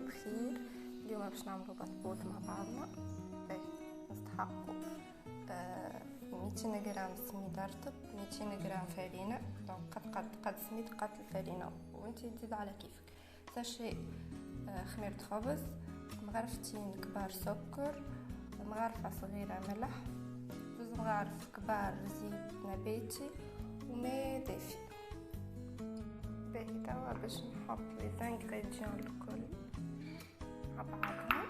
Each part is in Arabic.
بخير. اليوم باش نعملو بطبوط مع بعضنا. نستحقو 200 غرام سميد رطب، 200 غرام فرينة، دونك قد سميد قد الفرينة، وانتي تزيد على كيفك. ساشي خميرة خبز، مغرفتين كبار سكر، مغرفة صغيرة ملح، 2 مغارف كبار زيت نباتي، وماء دافي. باهي توا باش نحط لي زانغريديون الكل مع بعضهم.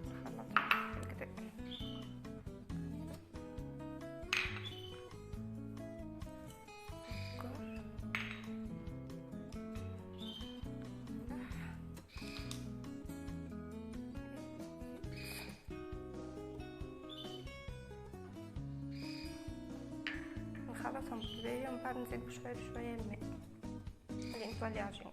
نخلطهم هكذا. نخلطهم بالبداية ومن بعد نزيد بشوية بشوية الماء اللي نطلي عجين.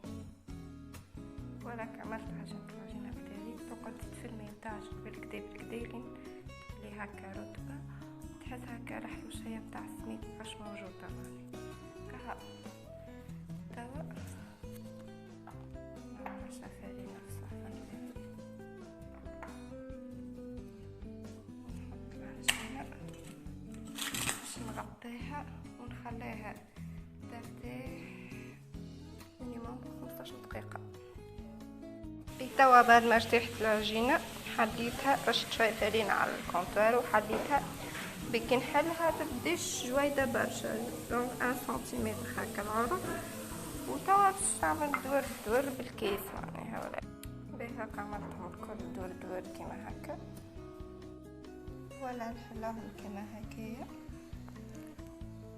ولا عملت العجينة بتاعي، تقعد تزيد في الماء نتاعك بالكدا لين تولي هكا رطبة، تحس هكا ريحة شوية نتاع السميد مش موجود طبعا. كها توا نعمل شفاري نفسها نحط العجينة باش نغطيها ونخليها ترتاح مينيموم 15 دقيقة. توا بعد ما ارتاحت العجينة حديتها، رشت شوية فرينة على الكونتور وحديتها بكي نحلها تبديش جويدة برشا، دونك 1 سنتيمتر هكا العرض. وتوا باش تعمل دور بالكيس معناها ولا باهي. هكا عملتهم الكل دور كيما هكا، ولا نحلهم كيما هكايا.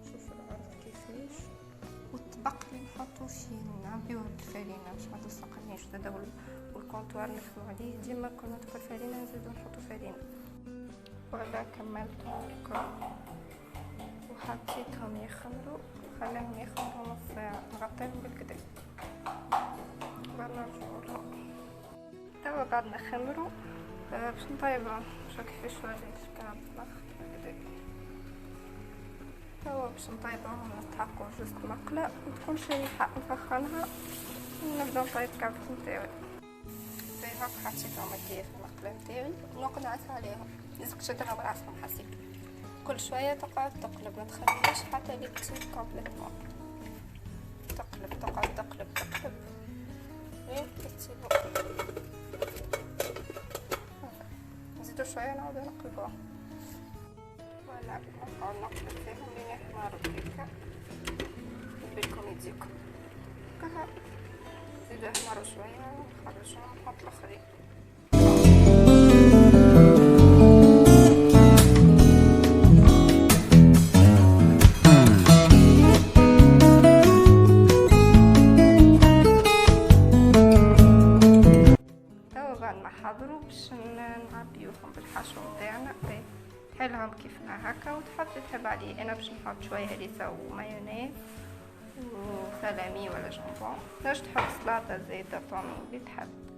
شوفوا العرض كيفاش. والطبق اللي نحطو فيه نعبيوه بالفرينة باش ما تلصقنيش زادا، والكونتوار نخدمو عليه ديما كل ما تكون فرينة نزيدو نحطو فرينة. ولا كملتهم الكل وحطيتهم يخمروا، خليهم يخمروا نص ساعة، نغطيهم بالكدا بعد نرجعو لهم. توا بعد ما خمروا باش نطيبهم. شوف كيفاش وريتك كان طبخ هكدا. توا باش نطيبهم نستحقو جوست مقلة وتكون شريحة نسخنها ونبدا نطيب الكعبة نتاعي. باهي هاك حطيتهم هكايا في المقلة نتاعي ونقنعس عليهم. لازمك تشدهم براسهم حسيت كل شوية تقعد تقلب، ما تخليهاش حتى اللي تصير كومبليتمون. تقعد تقلب لين تسيبو. نزيدو شوية نعاودو نقلبوهم. ولا نقعد نقلب فيهم لين يحمرو هكا. نبيلكم يجيكم كها. نزيدو يحمرو شوية ونخرجوهم ونحط الاخرين. حضروا باش نعبيوهم بالحشو نتاعنا. تحلهم كيفنا هكا وتحط تحب عليه. انا باش نحط شويه هريسه ومايونيز وسلامي ولا جمبون. باش تحط سلطه زيت طون اللي تحب.